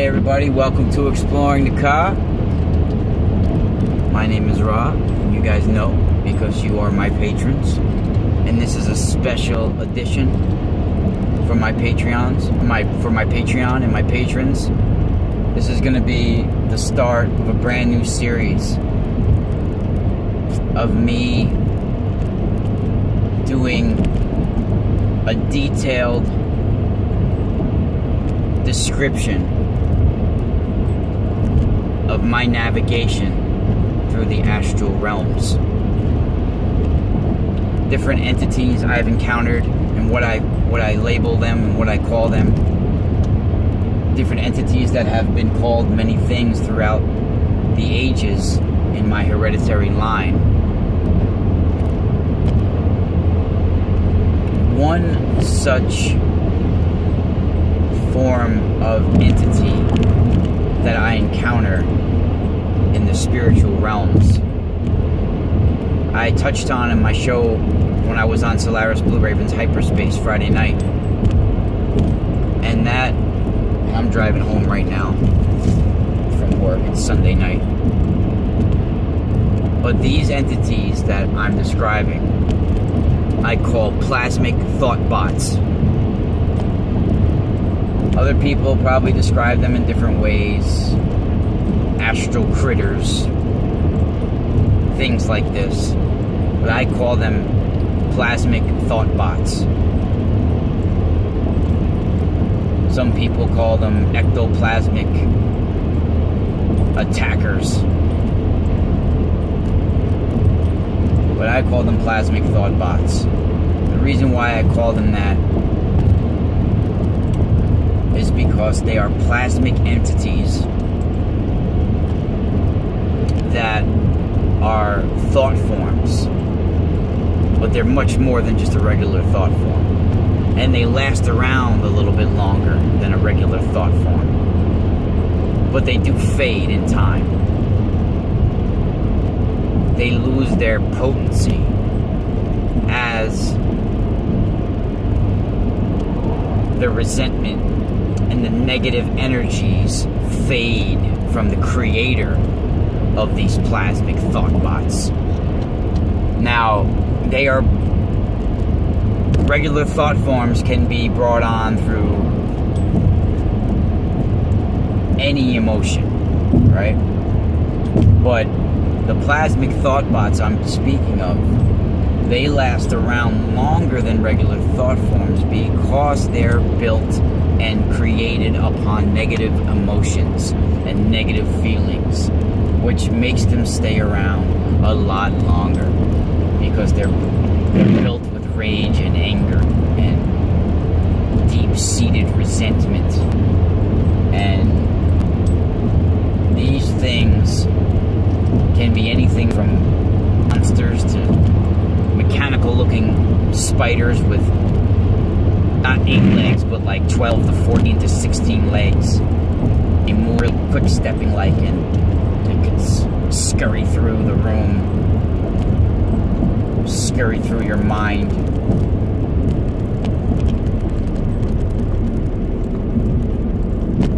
everybody, welcome to Exploring the Ka. My name is Ra, and you guys know because you are my patrons. And this is a special edition for my Patreon and my patrons. This is going to be the start of a brand new series of me doing a detailed description of my navigation through the astral realms. Different entities I've encountered and what I label them and what I call them. Different entities that have been called many things throughout the ages in my hereditary line. One such form of entity that I encounter in the spiritual realms, I touched on in my show when I was on Solaris Blue Raven's Hyperspace Friday night. And I'm driving home right now from work. It's Sunday night. But these entities that I'm describing, I call plasmic thought bots. Other people probably describe them in different ways. Astral critters, things like this. But I call them plasmic thought bots. Some people call them ectoplasmic attackers. But I call them plasmic thought bots. The reason why I call them that is because they are plasmic entities that are thought forms, but they're much more than just a regular thought form, and they last around a little bit longer than a regular thought form, but they do fade in time. They lose their potency as the resentment and the negative energies fade from the creator of these plasmic thought bots. Now, regular thought forms can be brought on through any emotion, right? But the plasmic thought bots I'm speaking of, they last around longer than regular thought forms because they're built and created upon negative emotions and negative feelings, which makes them stay around a lot longer because they're built with rage and anger and deep-seated resentment. And these things can be anything from monsters to mechanical-looking spiders with not 8 legs, but like 12 to 14 to 16 legs. A more quick-stepping like, and it could scurry through the room, scurry through your mind.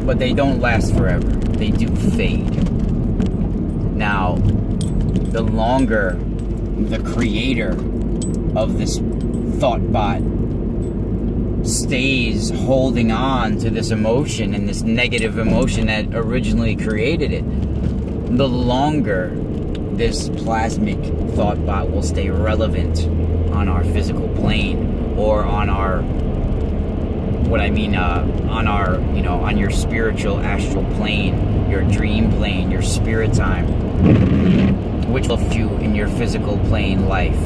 But they don't last forever. They do fade. Now, the longer the creator of this thought bot stays holding on to this emotion and this negative emotion that originally created it, the longer this plasmic thought bot will stay relevant on our physical plane, or on our, on your spiritual astral plane, your dream plane, your spirit time, which will help you in your physical plane life.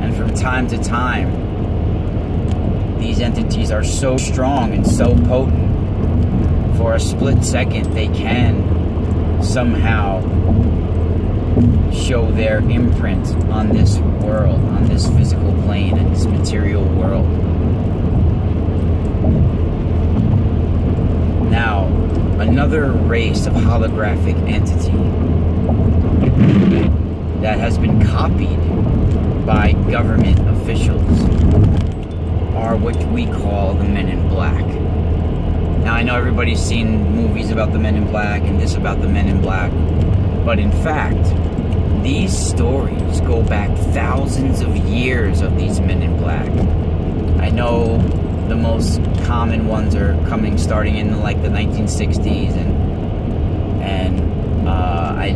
And from time to time, these entities are so strong and so potent, for a split second they can somehow show their imprint on this world, on this physical plane, and this material world. Now, another race of holographic entity that has been copied by government officials are what we call the Men in Black. Now, I know everybody's seen movies about the Men in Black and this about the Men in Black, but in fact, these stories go back thousands of years of these Men in Black. I know the most common ones are starting in like the 1960s, and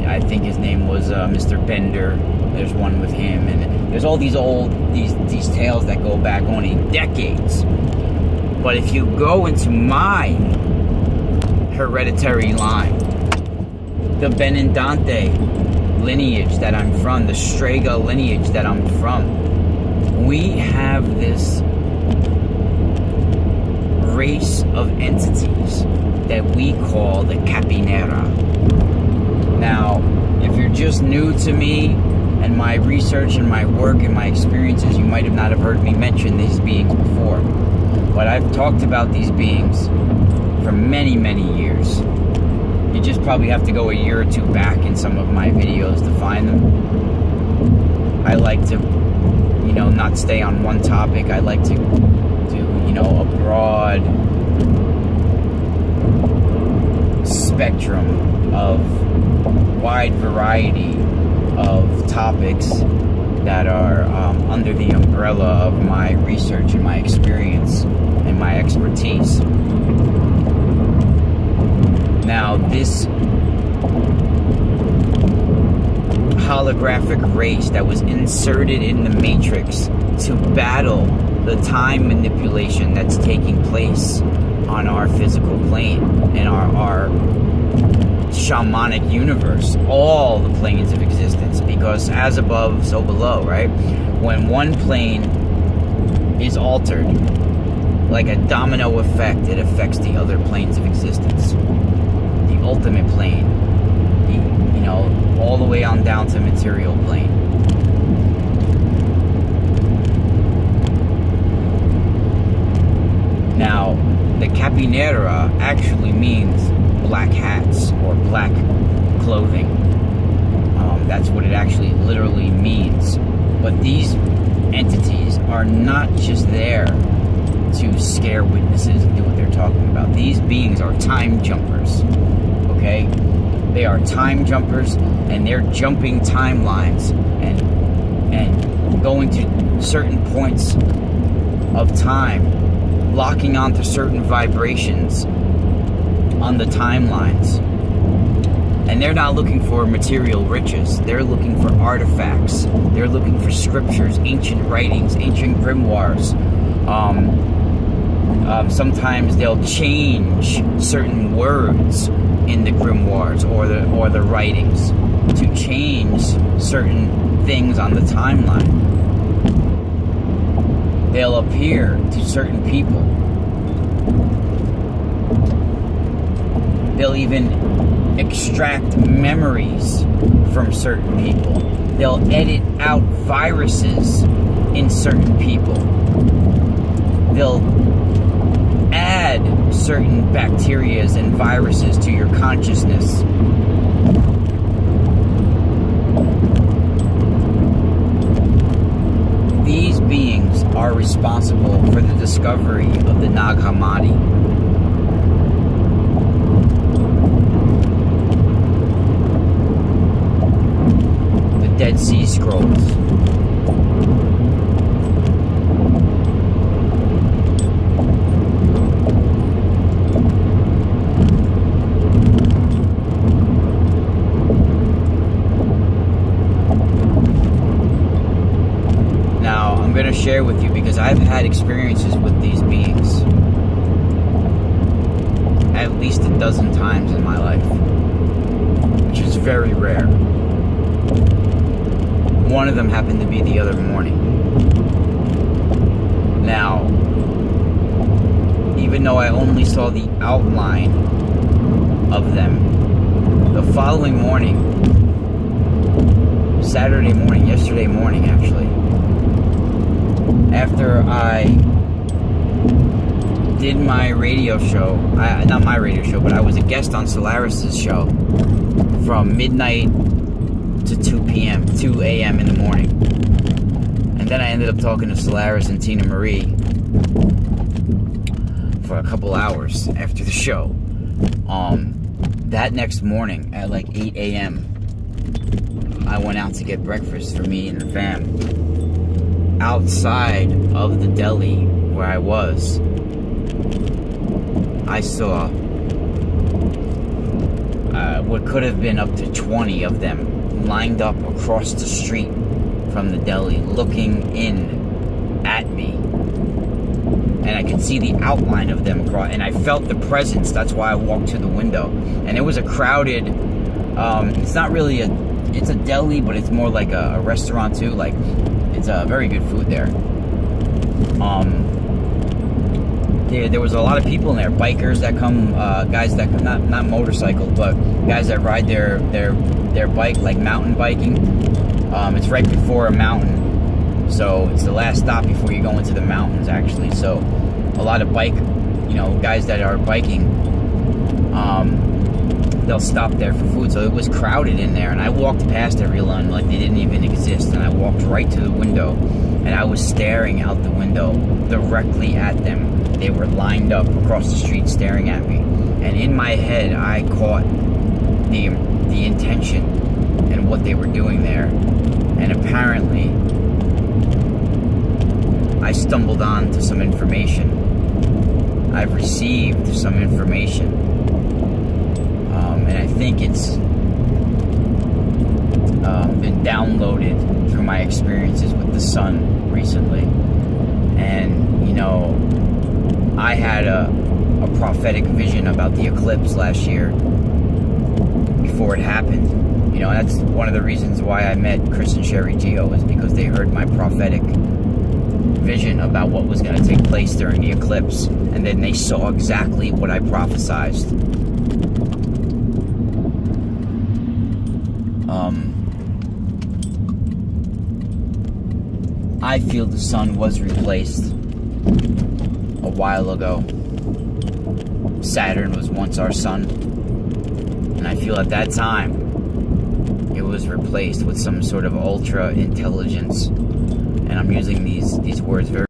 I think his name was Mr. Bender. There's one with him, and there's all these these tales that go back only decades. But if you go into my hereditary line, the Benindante lineage that I'm from, the Strega lineage that I'm from, we have this race of entities that we call the Capenera. Now, if you're just new to me and my research and my work and my experiences, you might not have heard me mention these beings before. But I've talked about these beings for many, many years. You just probably have to go a year or two back in some of my videos to find them. I like to, not stay on one topic. I like to do, a broad spectrum of wide variety of topics that are under the umbrella of my research and my experience and my expertise. Now, this holographic race that was inserted in the Matrix to battle the time manipulation that's taking place on our physical plane and our shamanic universe, all the planes of existence, because as above, so below, right? When one plane is altered, like a domino effect, it affects the other planes of existence. The ultimate plane, all the way on down to material plane. Now, the Capenera actually means black hats or black clothing. That's what it actually literally means. But these entities are not just there to scare witnesses and do what they're talking about. These beings are time jumpers, okay? They are time jumpers, and they're jumping timelines and going to certain points of time, locking onto certain vibrations on the timelines. And they're not looking for material riches. They're looking for artifacts. They're looking for scriptures, ancient writings, ancient grimoires. Sometimes they'll change certain words in the grimoires or the writings to change certain things on the timeline. They'll appear to certain people. They'll even extract memories from certain people. They'll edit out viruses in certain people. They'll add certain bacterias and viruses to your consciousness. These beings are responsible for the discovery of the Nag Hammadi. The Dead Sea Scrolls. I'm going to share with you because I've had experiences with these beings at least a dozen times in my life, which is very rare. One of them happened to be the other morning. Now, even though I only saw the outline of them, the following morning, Saturday morning, yesterday morning actually, after I did my radio show, not my radio show, but I was a guest on Solaris's show from midnight to 2 a.m. in the morning. And then I ended up talking to Solaris and Tina Marie for a couple hours after the show. That next morning at like 8 a.m., I went out to get breakfast for me and the fam. Outside of the deli where I was, I saw what could have been up to 20 of them lined up across the street from the deli, looking in at me. And I could see the outline of them across, and I felt the presence. That's why I walked to the window. And it was a crowded, it's not really it's a deli, but it's more like a restaurant too. Like, it's very good food there. There was a lot of people in there, bikers that come, guys that come, not motorcycles, but guys that ride their bike, like mountain biking. It's right before a mountain, so it's the last stop before you go into the mountains, actually. So a lot of guys that are biking, they'll stop there for food. So it was crowded in there, and I walked past everyone like they didn't even exist, and I walked right to the window, and I was staring out the window directly at them. They were lined up across the street staring at me, and in my head I caught the intention and what they were doing there. And apparently I stumbled on to some information. I've received some information, and I think it's been downloaded through my experiences with the sun recently. And I had a prophetic vision about the eclipse last year before it happened. That's one of the reasons why I met Chris and Sherry Gio, is because they heard my prophetic vision about what was going to take place during the eclipse, and then they saw exactly what I prophesized. I feel the sun was replaced a while ago. Saturn was once our sun, and I feel at that time it was replaced with some sort of ultra intelligence. And I'm using these words very